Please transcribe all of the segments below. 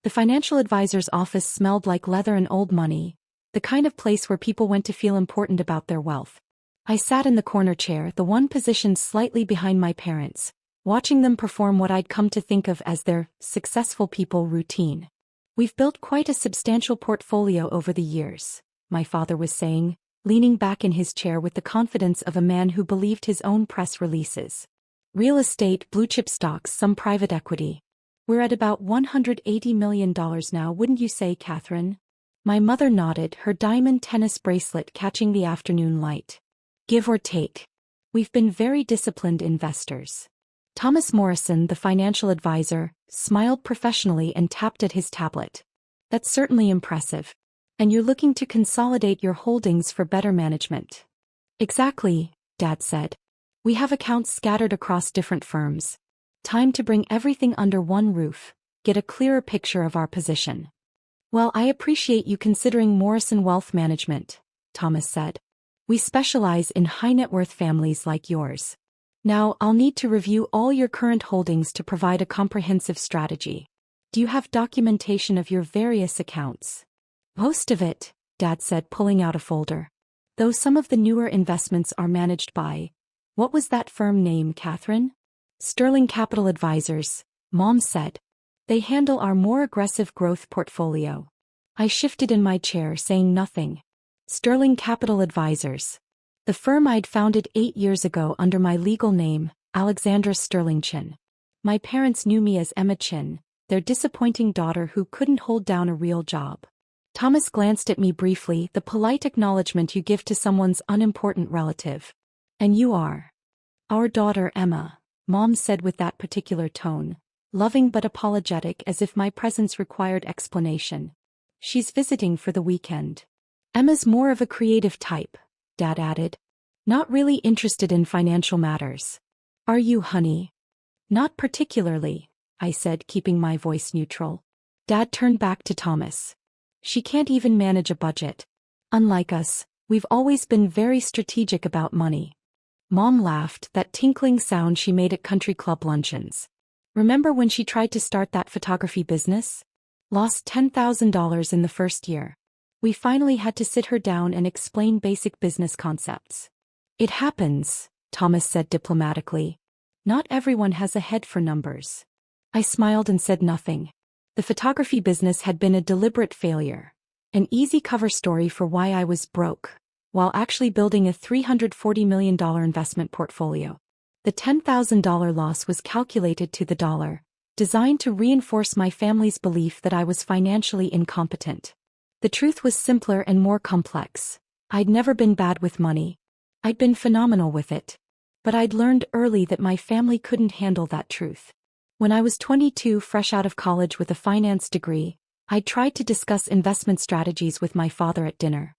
The financial advisor's office smelled like leather and old money, the kind of place where people went to feel important about their wealth. I sat in the corner chair, the one positioned slightly behind my parents, watching them perform what I'd come to think of as their successful people routine. "We've built quite a substantial portfolio over the years," my father was saying, leaning back in his chair with the confidence of a man who believed his own press releases. "Real estate, blue-chip stocks, some private equity. We're at about $180 million now, wouldn't you say, Catherine?" My mother nodded, her diamond tennis bracelet catching the afternoon light. "Give or take. We've been very disciplined investors." Thomas Morrison, the financial advisor, smiled professionally and tapped at his tablet. "That's certainly impressive. And you're looking to consolidate your holdings for better management." "Exactly," Dad said. "We have accounts scattered across different firms. Time to bring everything under one roof, get a clearer picture of our position." "Well, I appreciate you considering Morrison Wealth Management," Thomas said. "We specialize in high-net-worth families like yours. Now, I'll need to review all your current holdings to provide a comprehensive strategy. Do you have documentation of your various accounts?" "Most of it," Dad said, pulling out a folder. "Though some of the newer investments are managed by—" "What was that firm name, Catherine?" "Sterling Capital Advisors," Mom said. "They handle our more aggressive growth portfolio." I shifted in my chair, saying nothing. Sterling Capital Advisors. The firm I'd founded 8 years ago under my legal name, Alexandra Sterling Chin. My parents knew me as Emma Chin, their disappointing daughter who couldn't hold down a real job. Thomas glanced at me briefly, the polite acknowledgement you give to someone's unimportant relative. "And you are?" "Our daughter Emma," Mom said with that particular tone, loving but apologetic as if my presence required explanation. "She's visiting for the weekend." "Emma's more of a creative type," Dad added. "Not really interested in financial matters. Are you, honey?" "Not particularly," I said, keeping my voice neutral. Dad turned back to Thomas. "She can't even manage a budget. Unlike us, we've always been very strategic about money." Mom laughed, that tinkling sound she made at country club luncheons. "Remember when she tried to start that photography business? Lost $10,000 in the first year. We finally had to sit her down and explain basic business concepts." "It happens," Thomas said diplomatically. "Not everyone has a head for numbers." I smiled and said nothing. The photography business had been a deliberate failure. An easy cover story for why I was broke, while actually building a $340 million investment portfolio. The $10,000 loss was calculated to the dollar, designed to reinforce my family's belief that I was financially incompetent. The truth was simpler and more complex. I'd never been bad with money. I'd been phenomenal with it. But I'd learned early that my family couldn't handle that truth. When I was 22, fresh out of college with a finance degree, I'd tried to discuss investment strategies with my father at dinner.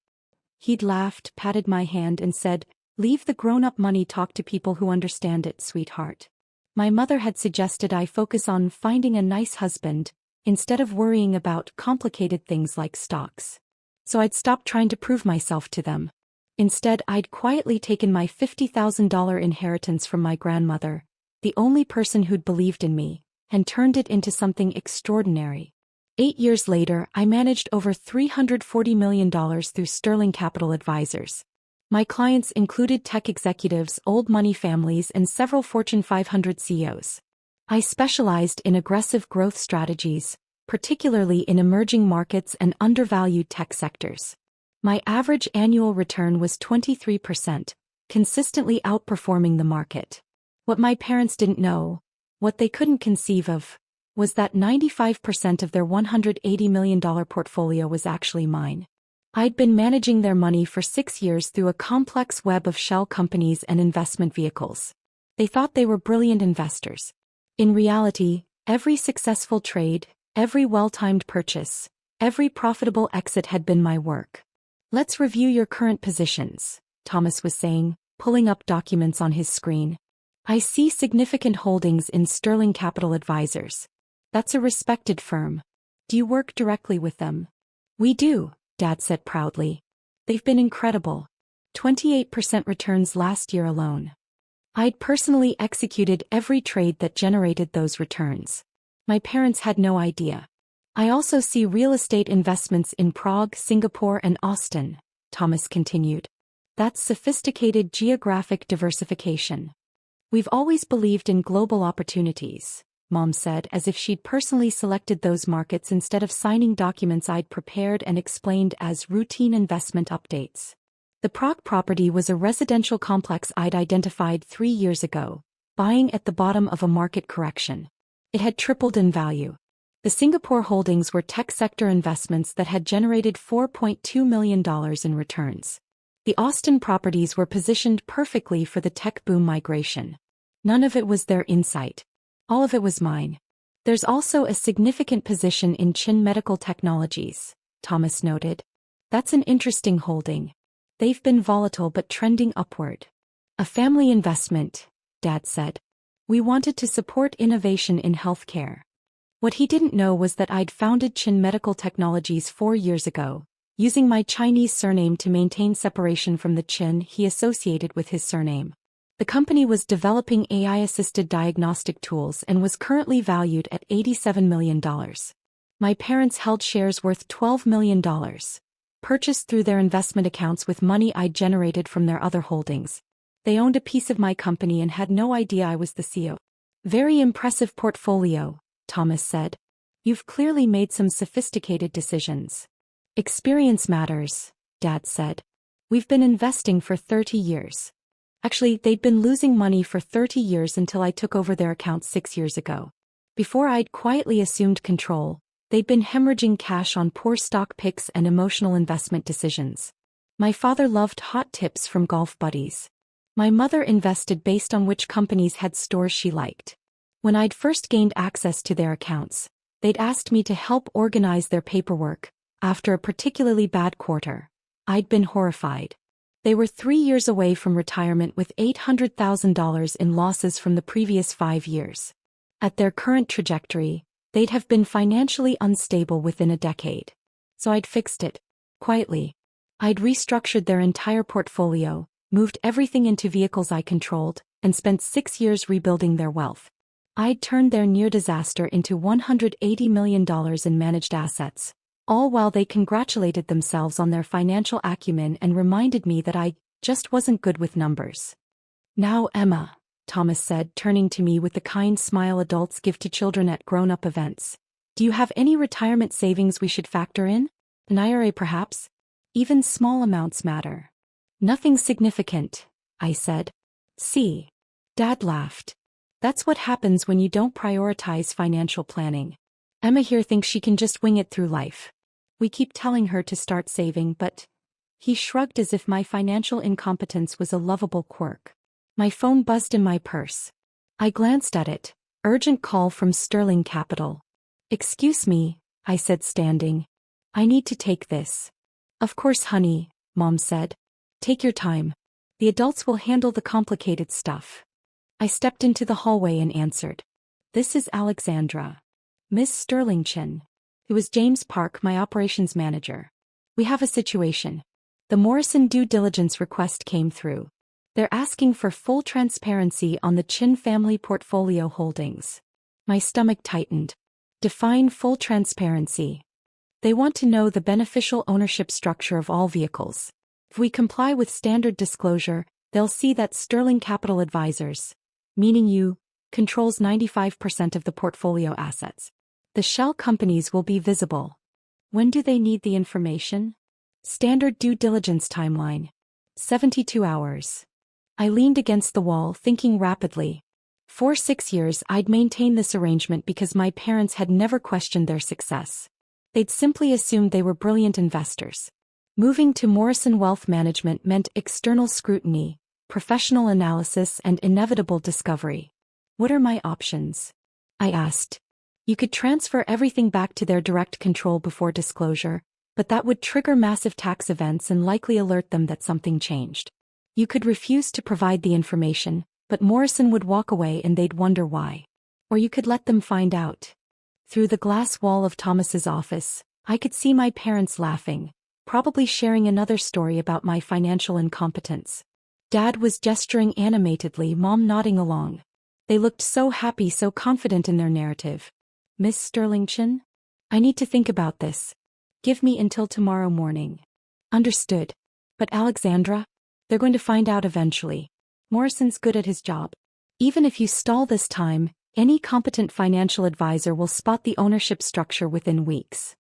He'd laughed, patted my hand and said, "Leave the grown-up money talk to people who understand it, sweetheart." My mother had suggested I focus on finding a nice husband, instead of worrying about complicated things like stocks. So I'd stopped trying to prove myself to them. Instead, I'd quietly taken my $50,000 inheritance from my grandmother, the only person who'd believed in me, and turned it into something extraordinary. 8 years later, I managed over $340 million through Sterling Capital Advisors. My clients included tech executives, old money families, and several Fortune 500 CEOs. I specialized in aggressive growth strategies, particularly in emerging markets and undervalued tech sectors. My average annual return was 23%, consistently outperforming the market. What my parents didn't know, what they couldn't conceive of, was that 95% of their $180 million portfolio was actually mine. I'd been managing their money for 6 years through a complex web of shell companies and investment vehicles. They thought they were brilliant investors. In reality, every successful trade, every well-timed purchase, every profitable exit had been my work. "Let's review your current positions," Thomas was saying, pulling up documents on his screen. "I see significant holdings in Sterling Capital Advisors. That's a respected firm. Do you work directly with them?" "We do," Dad said proudly. "They've been incredible. 28% returns last year alone. I'd personally executed every trade that generated those returns. My parents had no idea. I also see real estate investments in Prague, Singapore, and Austin, Thomas continued. That's sophisticated geographic diversification. We've always believed in global opportunities, Mom said, as if she'd personally selected those markets instead of signing documents I'd prepared and explained as routine investment updates. The Prague property was a residential complex I'd identified 3 years ago, buying at the bottom of a market correction. It had tripled in value. The Singapore holdings were tech sector investments that had generated $4.2 million in returns. The Austin properties were positioned perfectly for the tech boom migration. None of it was their insight. All of it was mine. There's also a significant position in Chin Medical Technologies, Thomas noted. That's an interesting holding. They've been volatile but trending upward. A family investment, Dad said. We wanted to support innovation in healthcare. What he didn't know was that I'd founded Chin Medical Technologies 4 years ago, using my Chinese surname to maintain separation from the Chin he associated with his surname. The company was developing AI-assisted diagnostic tools and was currently valued at $87 million. My parents held shares worth $12 million, purchased through their investment accounts with money I'd generated from their other holdings. They owned a piece of my company and had no idea I was the CEO. Very impressive portfolio, Thomas said. You've clearly made some sophisticated decisions. Experience matters, Dad said. We've been investing for 30 years. Actually, they'd been losing money for 30 years until I took over their accounts 6 years ago. Before I'd quietly assumed control, they'd been hemorrhaging cash on poor stock picks and emotional investment decisions. My father loved hot tips from golf buddies. My mother invested based on which companies had stores she liked. When I'd first gained access to their accounts, they'd asked me to help organize their paperwork. After a particularly bad quarter, I'd been horrified. They were 3 years away from retirement with $800,000 in losses from the previous 5 years. At their current trajectory, they'd have been financially unstable within a decade. So I'd fixed it. Quietly. I'd restructured their entire portfolio, moved everything into vehicles I controlled, and spent 6 years rebuilding their wealth. I'd turned their near disaster into $180 million in managed assets, all while they congratulated themselves on their financial acumen and reminded me that I just wasn't good with numbers. Now, Emma, Thomas said, turning to me with the kind smile adults give to children at grown-up events. Do you have any retirement savings we should factor in? An IRA perhaps? Even small amounts matter. Nothing significant, I said. See. Dad laughed. That's what happens when you don't prioritize financial planning. Emma here thinks she can just wing it through life. We keep telling her to start saving, but... He shrugged as if my financial incompetence was a lovable quirk. My phone buzzed in my purse. I glanced at it. Urgent call from Sterling Capital. Excuse me, I said, standing. I need to take this. Of course, honey, Mom said. Take your time. The adults will handle the complicated stuff. I stepped into the hallway and answered. This is Alexandra. Miss Sterling Chin. It was James Park, my operations manager. We have a situation. The Morrison due diligence request came through. They're asking for full transparency on the Chin family portfolio holdings. My stomach tightened. Define full transparency. They want to know the beneficial ownership structure of all vehicles. If we comply with standard disclosure, they'll see that Sterling Capital Advisors, meaning you, controls 95% of the portfolio assets. The shell companies will be visible. When do they need the information? Standard due diligence timeline. 72 hours. I leaned against the wall, thinking rapidly. For 6 years I'd maintained this arrangement because my parents had never questioned their success. They'd simply assumed they were brilliant investors. Moving to Morrison Wealth Management meant external scrutiny, professional analysis, and inevitable discovery. What are my options? I asked. You could transfer everything back to their direct control before disclosure, but that would trigger massive tax events and likely alert them that something changed. You could refuse to provide the information, but Morrison would walk away and they'd wonder why. Or you could let them find out. Through the glass wall of Thomas's office, I could see my parents laughing, probably sharing another story about my financial incompetence. Dad was gesturing animatedly, Mom nodding along. They looked so happy, so confident in their narrative. Miss Sterling Chin? I need to think about this. Give me until tomorrow morning. Understood. But Alexandra? They're going to find out eventually. Morrison's good at his job. Even if you stall this time, any competent financial advisor will spot the ownership structure within weeks.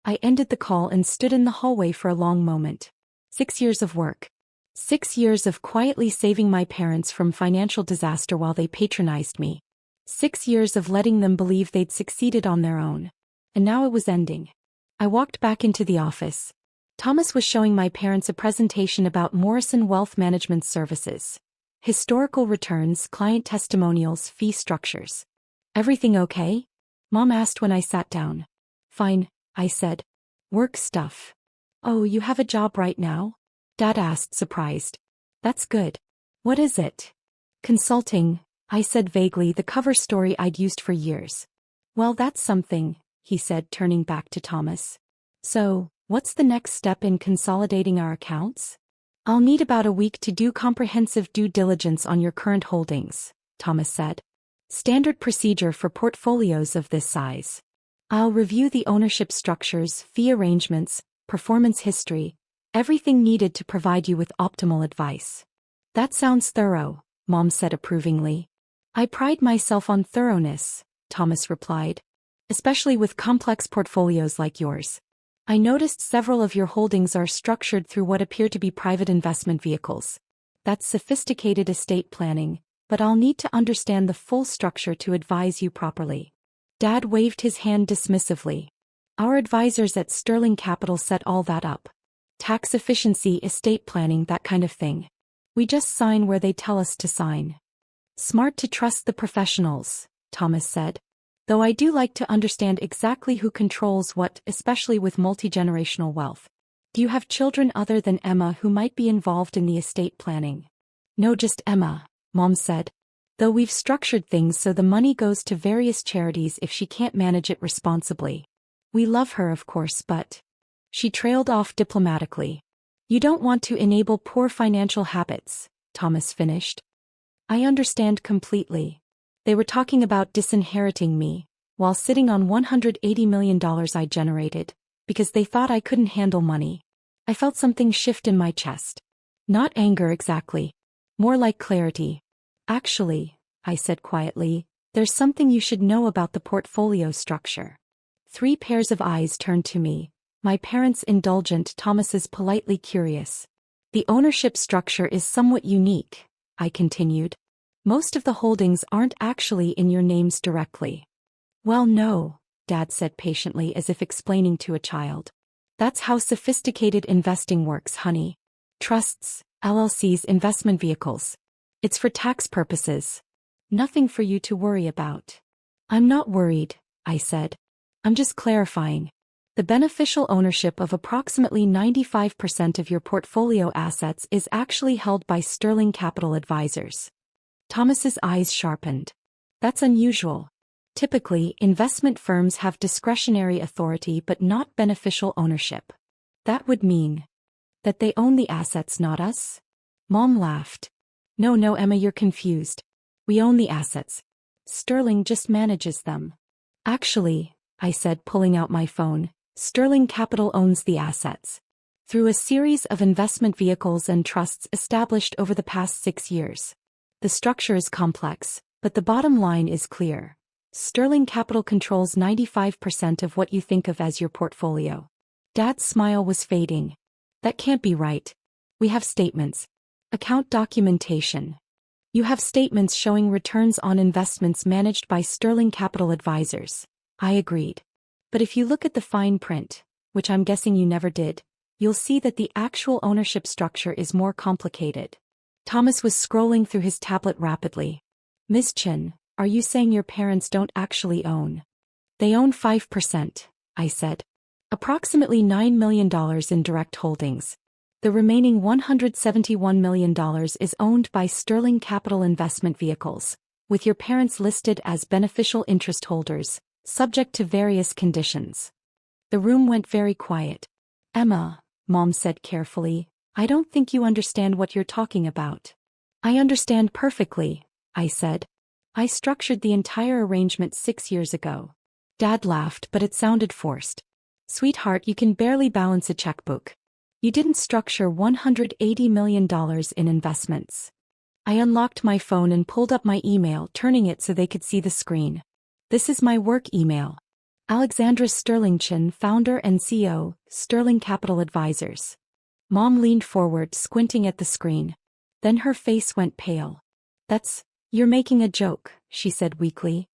I ended the call and stood in the hallway for a long moment. 6 years of work. 6 years of quietly saving my parents from financial disaster while they patronized me. 6 years of letting them believe they'd succeeded on their own. And now it was ending. I walked back into the office. Thomas was showing my parents a presentation about Morrison Wealth Management Services. Historical returns, client testimonials, fee structures. Everything okay? Mom asked when I sat down. Fine, I said. Work stuff. Oh, you have a job right now? Dad asked, surprised. That's good. What is it? Consulting, I said vaguely, the cover story I'd used for years. Well, that's something, he said, turning back to Thomas. So, what's the next step in consolidating our accounts? I'll need about a week to do comprehensive due diligence on your current holdings, Thomas said. Standard procedure for portfolios of this size. I'll review the ownership structures, fee arrangements, performance history, everything needed to provide you with optimal advice. That sounds thorough, Mom said approvingly. I pride myself on thoroughness, Thomas replied. Especially with complex portfolios like yours. I noticed several of your holdings are structured through what appear to be private investment vehicles. That's sophisticated estate planning, but I'll need to understand the full structure to advise you properly. Dad waved his hand dismissively. Our advisors at Sterling Capital set all that up. Tax efficiency, estate planning, that kind of thing. We just sign where they tell us to sign. Smart to trust the professionals, Thomas said. Though I do like to understand exactly who controls what, especially with multi-generational wealth. Do you have children other than Emma who might be involved in the estate planning? No, just Emma, Mom said. Though we've structured things so the money goes to various charities if she can't manage it responsibly. We love her, of course, but... She trailed off diplomatically. You don't want to enable poor financial habits, Thomas finished. I understand completely. They were talking about disinheriting me, while sitting on $180 million I generated, because they thought I couldn't handle money. I felt something shift in my chest. Not anger exactly. More like clarity. Actually, I said quietly, there's something you should know about the portfolio structure. 3 pairs of eyes turned to me, my parents indulgent, Thomas's politely curious. The ownership structure is somewhat unique, I continued. Most of the holdings aren't actually in your names directly. Well, no, Dad said patiently as if explaining to a child. That's how sophisticated investing works, honey. Trusts, LLCs, investment vehicles. It's for tax purposes. Nothing for you to worry about. I'm not worried, I said. I'm just clarifying. The beneficial ownership of approximately 95% of your portfolio assets is actually held by Sterling Capital Advisors. Thomas's eyes sharpened. That's unusual. Typically, investment firms have discretionary authority but not beneficial ownership. That would mean that they own the assets, not us? Mom laughed. No, Emma, you're confused. We own the assets. Sterling just manages them. Actually, I said, pulling out my phone, Sterling Capital owns the assets. Through a series of investment vehicles and trusts established over the past 6 years. The structure is complex, but the bottom line is clear. Sterling Capital controls 95% of what you think of as your portfolio. Dad's smile was fading. That can't be right. We have statements. Account documentation. You have statements showing returns on investments managed by Sterling Capital Advisors. I agreed. But if you look at the fine print, which I'm guessing you never did, you'll see that the actual ownership structure is more complicated. Thomas was scrolling through his tablet rapidly. Miss Chin, are you saying your parents don't actually own? They own 5%, I said. Approximately $9 million in direct holdings. The remaining $171 million is owned by Sterling Capital Investment Vehicles, with your parents listed as beneficial interest holders, subject to various conditions. The room went very quiet. Emma, Mom said carefully, I don't think you understand what you're talking about. I understand perfectly, I said. I structured the entire arrangement 6 years ago. Dad laughed, but it sounded forced. Sweetheart, you can barely balance a checkbook. You didn't structure $180 million in investments. I unlocked my phone and pulled up my email, turning it so they could see the screen. This is my work email. Alexandra Sterlingchin, founder and CEO, Sterling Capital Advisors. Mom leaned forward, squinting at the screen. Then her face went pale. You're making a joke, she said weakly.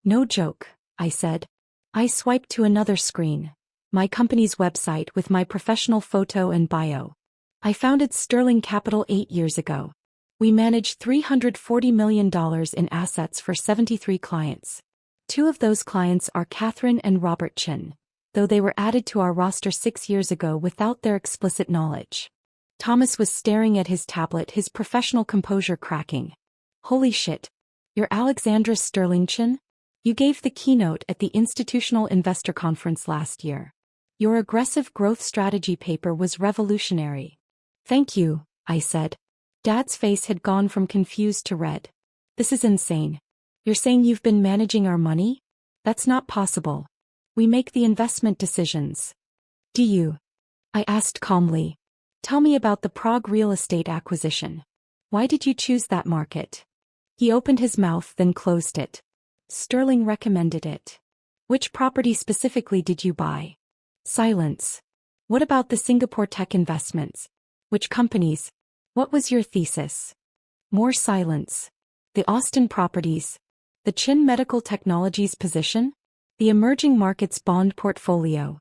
No joke, I said. I swiped to another screen. My company's website with my professional photo and bio. I founded Sterling Capital 8 years ago. We manage $340 million in assets for 73 clients. 2 of those clients are Catherine and Robert Chin, though they were added to our roster 6 years ago without their explicit knowledge. Thomas was staring at his tablet, his professional composure cracking. Holy shit. You're Alexandra Sterlingchin? You gave the keynote at the Institutional Investor Conference last year. Your aggressive growth strategy paper was revolutionary. Thank you, I said. Dad's face had gone from confused to red. This is insane. You're saying you've been managing our money? That's not possible. We make the investment decisions. Do you? I asked calmly. Tell me about the Prague real estate acquisition. Why did you choose that market? He opened his mouth, then closed it. Sterling recommended it. Which property specifically did you buy? Silence. What about the Singapore tech investments? Which companies? What was your thesis? More silence. The Austin properties. The Chin Medical Technologies position? The emerging markets bond portfolio.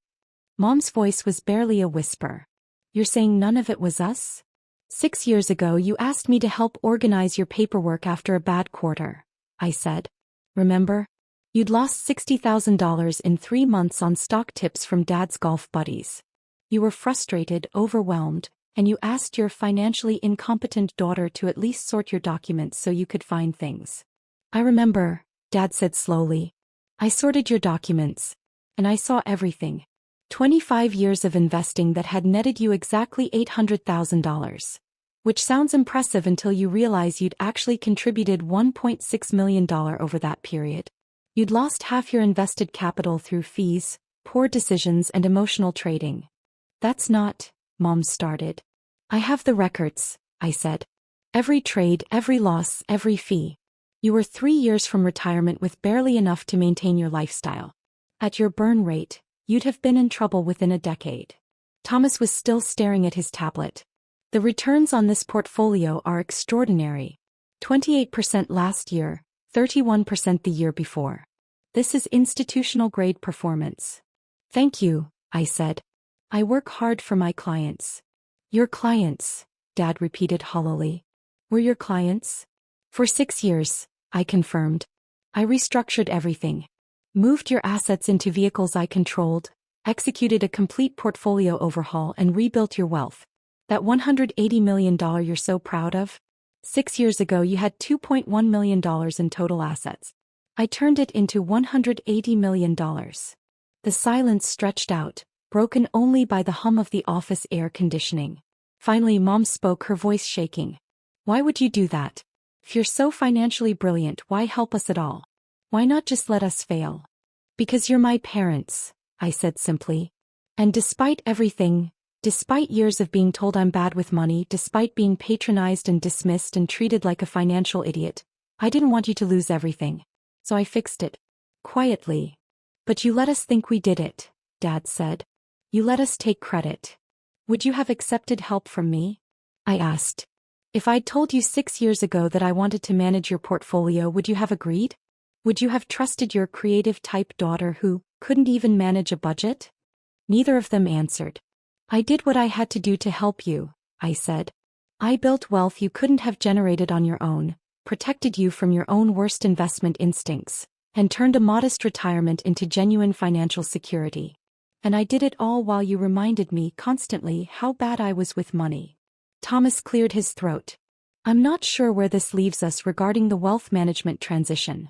Mom's voice was barely a whisper. You're saying none of it was us? 6 years ago you asked me to help organize your paperwork after a bad quarter, I said. Remember? You'd lost $60,000 in 3 months on stock tips from Dad's golf buddies. You were frustrated, overwhelmed, and you asked your financially incompetent daughter to at least sort your documents so you could find things. I remember, Dad said slowly. I sorted your documents. And I saw everything. 25 years of investing that had netted you exactly $800,000. Which sounds impressive until you realize you'd actually contributed $1.6 million over that period. You'd lost half your invested capital through fees, poor decisions, and emotional trading. That's not, Mom started. I have the records, I said. Every trade, every loss, every fee. You were 3 years from retirement with barely enough to maintain your lifestyle. At your burn rate, you'd have been in trouble within a decade. Thomas was still staring at his tablet. The returns on this portfolio are extraordinary. 28% last year, 31% the year before. This is institutional-grade performance. Thank you, I said. I work hard for my clients. Your clients, Dad repeated hollowly. Were your clients? For 6 years, I confirmed. I restructured everything. Moved your assets into vehicles I controlled, executed a complete portfolio overhaul, and rebuilt your wealth. That $180 million you're so proud of? 6 years ago you had $2.1 million in total assets. I turned it into $180 million. The silence stretched out, broken only by the hum of the office air conditioning. Finally Mom spoke, her voice shaking. Why would you do that? If you're so financially brilliant, why help us at all? Why not just let us fail? Because you're my parents, I said simply. And despite everything, despite years of being told I'm bad with money, despite being patronized and dismissed and treated like a financial idiot, I didn't want you to lose everything. So I fixed it. Quietly. But you let us think we did it, Dad said. You let us take credit. Would you have accepted help from me? I asked. If I'd told you 6 years ago that I wanted to manage your portfolio, would you have agreed? Would you have trusted your creative-type daughter who couldn't even manage a budget? Neither of them answered. I did what I had to do to help you, I said. I built wealth you couldn't have generated on your own, protected you from your own worst investment instincts, and turned a modest retirement into genuine financial security. And I did it all while you reminded me constantly how bad I was with money. Thomas cleared his throat. I'm not sure where this leaves us regarding the wealth management transition.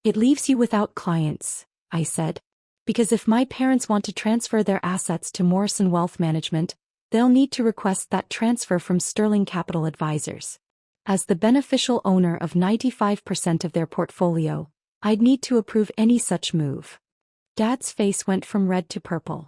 It leaves you without clients, I said. Because if my parents want to transfer their assets to Morrison Wealth Management, they'll need to request that transfer from Sterling Capital Advisors. As the beneficial owner of 95% of their portfolio, I'd need to approve any such move. Dad's face went from red to purple.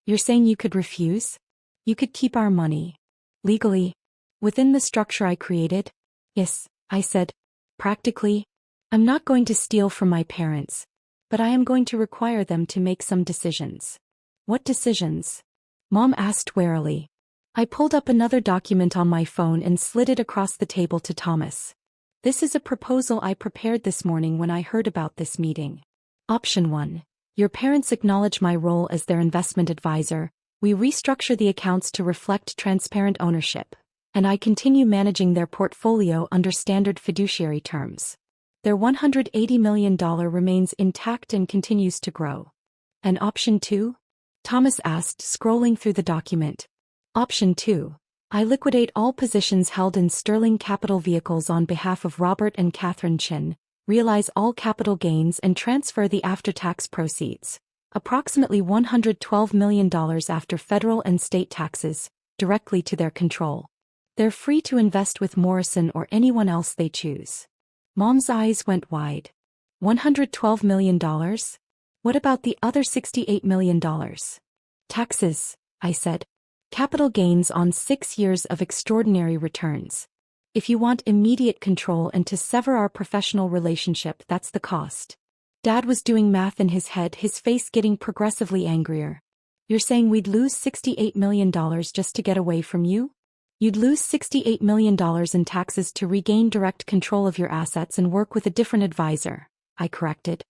You're saying you could refuse? You could keep our money. Legally? Within the structure I created? Yes, I said. Practically. I'm not going to steal from my parents, but I am going to require them to make some decisions. What decisions? Mom asked warily. I pulled up another document on my phone and slid it across the table to Thomas. This is a proposal I prepared this morning when I heard about this meeting. Option 1. Your parents acknowledge my role as their investment advisor, we restructure the accounts to reflect transparent ownership, and I continue managing their portfolio under standard fiduciary terms. Their $180 million remains intact and continues to grow. And option 2? Thomas asked, scrolling through the document. Option 2. I liquidate all positions held in Sterling Capital vehicles on behalf of Robert and Catherine Chin, realize all capital gains and transfer the after-tax proceeds, approximately $112 million after federal and state taxes, directly to their control. They're free to invest with Morrison or anyone else they choose. Mom's eyes went wide. $112 million? What about the other $68 million? Taxes, I said. Capital gains on 6 years of extraordinary returns. If you want immediate control and to sever our professional relationship, that's the cost. Dad was doing math in his head, his face getting progressively angrier. You're saying we'd lose $68 million just to get away from you? You'd lose $68 million in taxes to regain direct control of your assets and work with a different advisor, I corrected.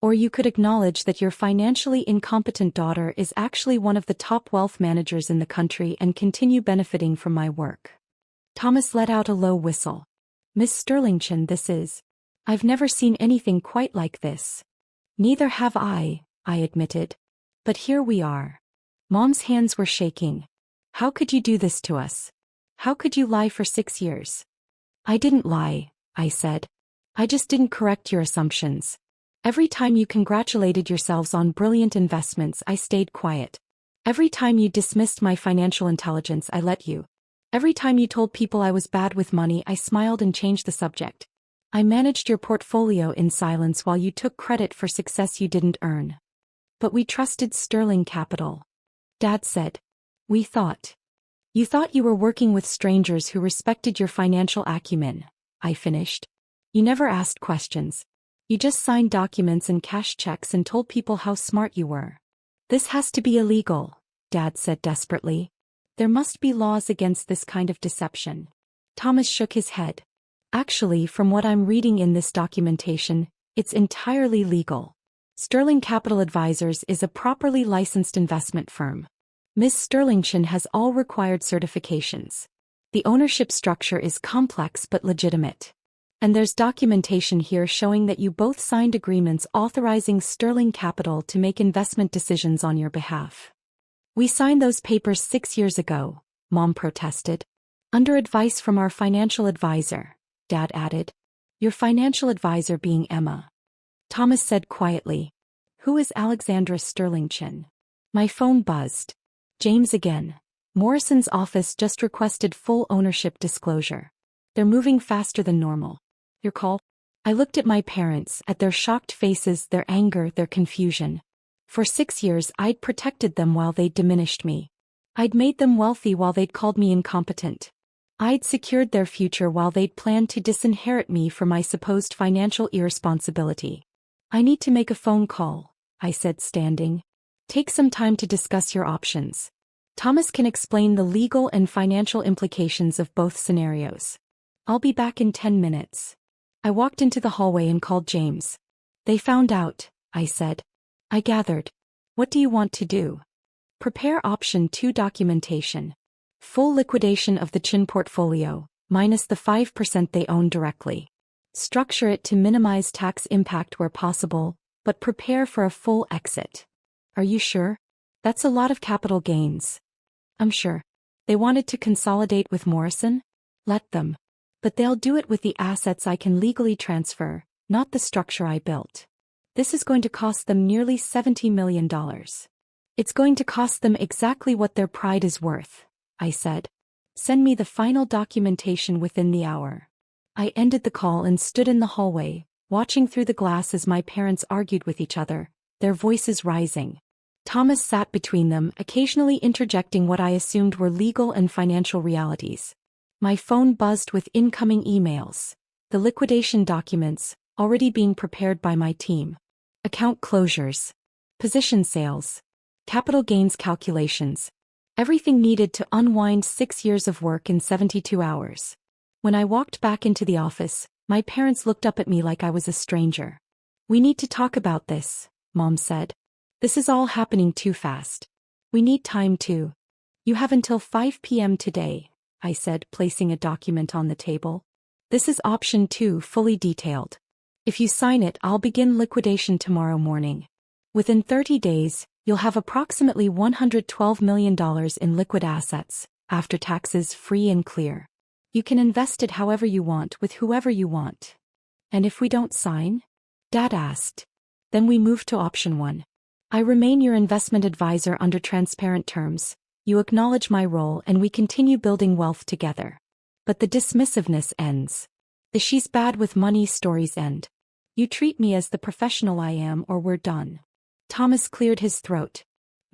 Or you could acknowledge that your financially incompetent daughter is actually one of the top wealth managers in the country and continue benefiting from my work. Thomas let out a low whistle. Miss Sterlington, this is. I've never seen anything quite like this. Neither have I admitted. But here we are. Mom's hands were shaking. How could you do this to us? How could you lie for 6 years? I didn't lie, I said. I just didn't correct your assumptions. Every time you congratulated yourselves on brilliant investments, I stayed quiet. Every time you dismissed my financial intelligence, I let you. Every time you told people I was bad with money, I smiled and changed the subject. I managed your portfolio in silence while you took credit for success you didn't earn. But we trusted Sterling Capital. Dad said. We thought. You thought you were working with strangers who respected your financial acumen, I finished. You never asked questions. You just signed documents and cashed checks and told people how smart you were. This has to be illegal, Dad said desperately. There must be laws against this kind of deception. Thomas shook his head. Actually, from what I'm reading in this documentation, it's entirely legal. Sterling Capital Advisors is a properly licensed investment firm. Ms. Sterlington has all required certifications. The ownership structure is complex but legitimate. And there's documentation here showing that you both signed agreements authorizing Sterling Capital to make investment decisions on your behalf. We signed those papers 6 years ago, Mom protested. Under advice from our financial advisor, Dad added. Your financial advisor being Emma. Thomas said quietly. Who is Alexandra Sterlington? My phone buzzed. James again. Morrison's office just requested full ownership disclosure. They're moving faster than normal. Your call? I looked at my parents, at their shocked faces, their anger, their confusion. For 6 years I'd protected them while they'd diminished me. I'd made them wealthy while they'd called me incompetent. I'd secured their future while they'd planned to disinherit me for my supposed financial irresponsibility. I need to make a phone call, I said, standing. Take some time to discuss your options. Thomas can explain the legal and financial implications of both scenarios. I'll be back in 10 minutes. I walked into the hallway and called James. They found out, I said. I gathered. What do you want to do? Prepare option 2 documentation. Full liquidation of the Chin portfolio, minus the 5% they own directly. Structure it to minimize tax impact where possible, but prepare for a full exit. Are you sure? That's a lot of capital gains. I'm sure. They wanted to consolidate with Morrison? Let them. But they'll do it with the assets I can legally transfer, not the structure I built. This is going to cost them nearly $70 million. It's going to cost them exactly what their pride is worth, I said. Send me the final documentation within the hour. I ended the call and stood in the hallway, watching through the glass as my parents argued with each other, their voices rising. Thomas sat between them, occasionally interjecting what I assumed were legal and financial realities. My phone buzzed with incoming emails. The liquidation documents, already being prepared by my team. Account closures. Position sales. Capital gains calculations. Everything needed to unwind 6 years of work in 72 hours. When I walked back into the office, my parents looked up at me like I was a stranger. "We need to talk about this," Mom said. "This is all happening too fast. We need time to." "You have until 5 p.m. today," I said, placing a document on the table. "This is option 2, fully detailed. If you sign it, I'll begin liquidation tomorrow morning. Within 30 days, you'll have approximately $112 million in liquid assets, after taxes, free and clear. You can invest it however you want with whoever you want." "And if we don't sign?" Dad asked. "Then we move to option 1. I remain your investment advisor under transparent terms. You acknowledge my role and we continue building wealth together. But the dismissiveness ends. The 'she's bad with money' stories end. You treat me as the professional I am or we're done." Thomas cleared his throat.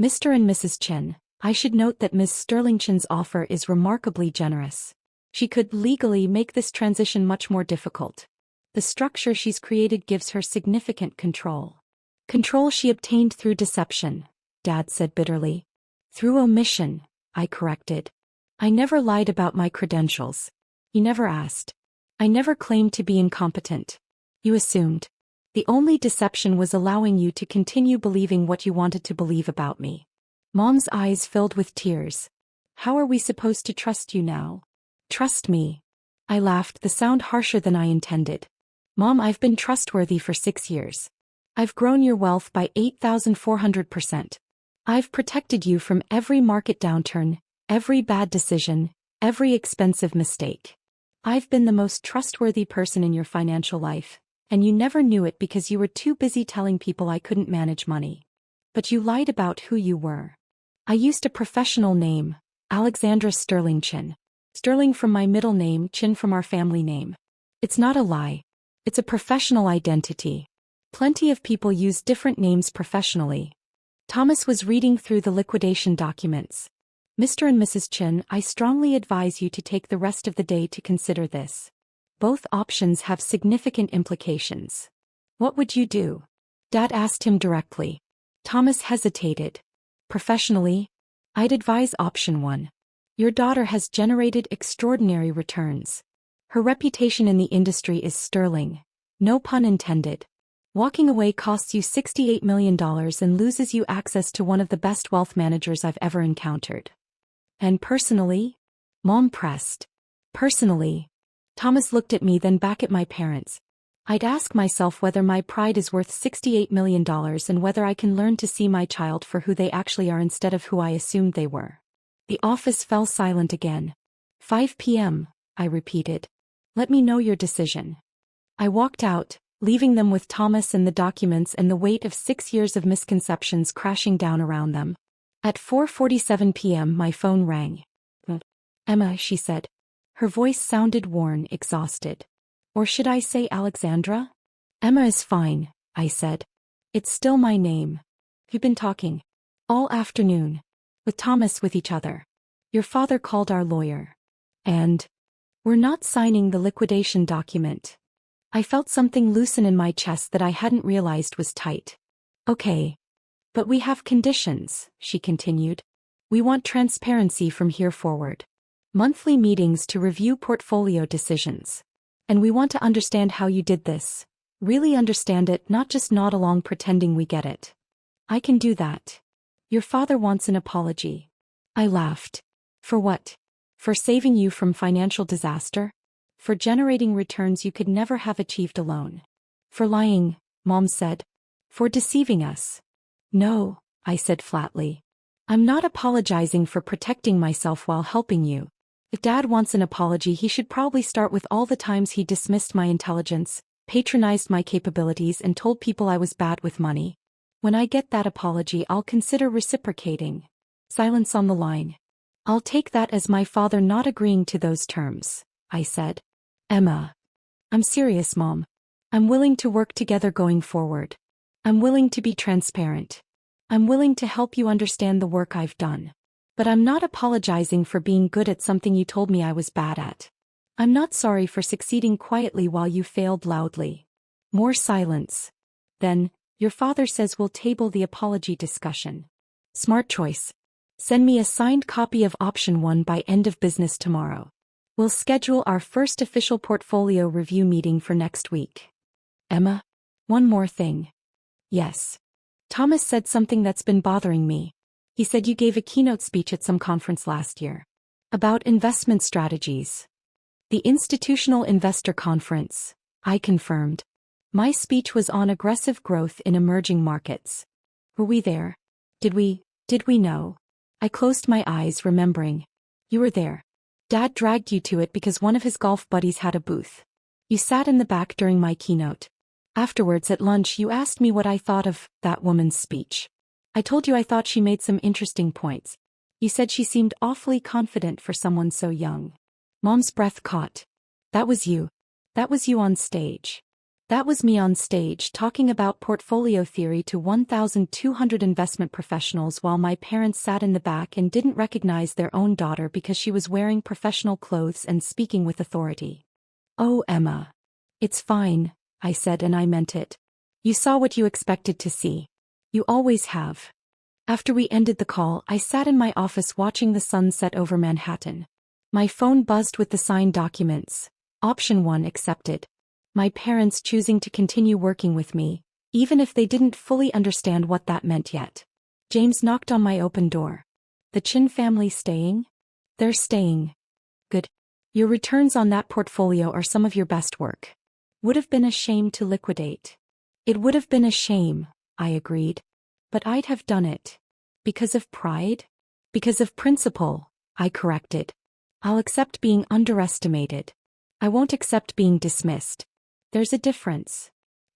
"Mr. and Mrs. Chen, I should note that Ms. Sterling Chen's offer is remarkably generous. She could legally make this transition much more difficult. The structure she's created gives her significant control." "Control she obtained through deception," Dad said bitterly. "Through omission," I corrected. "I never lied about my credentials. You never asked. I never claimed to be incompetent. You assumed. The only deception was allowing you to continue believing what you wanted to believe about me." Mom's eyes filled with tears. "How are we supposed to trust you now?" "Trust me." I laughed, the sound harsher than I intended. "Mom, I've been trustworthy for 6 years. I've grown your wealth by 8,400%. I've protected you from every market downturn, every bad decision, every expensive mistake. I've been the most trustworthy person in your financial life, and you never knew it because you were too busy telling people I couldn't manage money. But you lied about who you were. I used a professional name, Alexandra Sterling Chen. Sterling from my middle name, Chen from our family name. It's not a lie. It's a professional identity. Plenty of people use different names professionally." Thomas was reading through the liquidation documents. "Mr. and Mrs. Chen, I strongly advise you to take the rest of the day to consider this. Both options have significant implications." "What would you do?" Dad asked him directly. Thomas hesitated. "Professionally, I'd advise option 1. Your daughter has generated extraordinary returns. Her reputation in the industry is sterling. No pun intended. Walking away costs you $68 million and loses you access to one of the best wealth managers I've ever encountered." "And personally?" Mom pressed. "Personally." Thomas looked at me, then back at my parents. "I'd ask myself whether my pride is worth $68 million and whether I can learn to see my child for who they actually are instead of who I assumed they were." The office fell silent again. 5 p.m., I repeated. "Let me know your decision." I walked out, leaving them with Thomas and the documents and the weight of 6 years of misconceptions crashing down around them. At 4:47 p.m. my phone rang. "Emma," she said. Her voice sounded worn, exhausted. "Or should I say Alexandra?" "Emma is fine," I said. "It's still my name." "You've been talking all afternoon with Thomas, with each other. Your father called our lawyer. And we're not signing the liquidation document." I felt something loosen in my chest that I hadn't realized was tight. "Okay. But we have conditions," she continued. "We want transparency from here forward. Monthly meetings to review portfolio decisions. And we want to understand how you did this. Really understand it, not just nod along pretending we get it." "I can do that." "Your father wants an apology." I laughed. "For what? For saving you from financial disaster? For generating returns you could never have achieved alone? For lying," Mom said. "For deceiving us." "No," I said flatly. "I'm not apologizing for protecting myself while helping you. If Dad wants an apology, he should probably start with all the times he dismissed my intelligence, patronized my capabilities, and told people I was bad with money. When I get that apology, I'll consider reciprocating." Silence on the line. "I'll take that as my father not agreeing to those terms," I said. "Emma." "I'm serious, Mom. I'm willing to work together going forward. I'm willing to be transparent. I'm willing to help you understand the work I've done. But I'm not apologizing for being good at something you told me I was bad at. I'm not sorry for succeeding quietly while you failed loudly. More silence. Then, your father says we'll table the apology discussion. Smart choice. Send me a signed copy of option 1 by end of business tomorrow. We'll schedule our first official portfolio review meeting for next week. Emma? One more thing. Yes. Thomas said something that's been bothering me. He said you gave a keynote speech at some conference last year. About investment strategies. The Institutional Investor Conference, I confirmed. My speech was on aggressive growth in emerging markets. Were we there? Did we know? I closed my eyes, remembering. You were there. Dad dragged you to it because one of his golf buddies had a booth. You sat in the back during my keynote. Afterwards at lunch you asked me what I thought of that woman's speech. I told you I thought she made some interesting points. You said she seemed awfully confident for someone so young. Mom's breath caught. That was you. That was you on stage. That was me on stage talking about portfolio theory to 1,200 investment professionals while my parents sat in the back and didn't recognize their own daughter because she was wearing professional clothes and speaking with authority. Oh, Emma. It's fine, I said, and I meant it. You saw what you expected to see. You always have. After we ended the call, I sat in my office watching the sun set over Manhattan. My phone buzzed with the signed documents. Option 1 accepted. My parents choosing to continue working with me, even if they didn't fully understand what that meant yet. James knocked on my open door. The Chin family staying? They're staying. Good. Your returns on that portfolio are some of your best work. Would have been a shame to liquidate. It would have been a shame, I agreed. But I'd have done it. Because of pride? Because of principle, I corrected. I'll accept being underestimated. I won't accept being dismissed. There's a difference.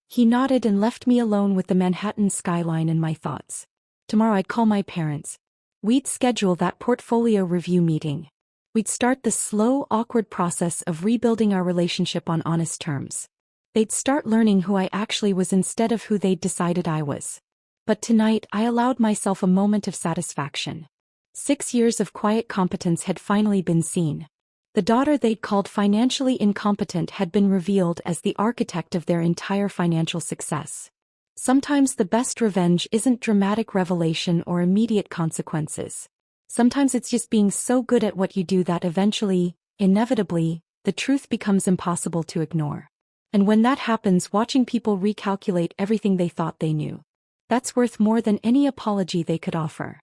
He nodded and left me alone with the Manhattan skyline in my thoughts. Tomorrow I'd call my parents. We'd schedule that portfolio review meeting. We'd start the slow, awkward process of rebuilding our relationship on honest terms. They'd start learning who I actually was instead of who they'd decided I was. But tonight I allowed myself a moment of satisfaction. 6 years of quiet competence had finally been seen. The daughter they'd called financially incompetent had been revealed as the architect of their entire financial success. Sometimes the best revenge isn't dramatic revelation or immediate consequences. Sometimes it's just being so good at what you do that eventually, inevitably, the truth becomes impossible to ignore. And when that happens, watching people recalculate everything they thought they knew. That's worth more than any apology they could offer.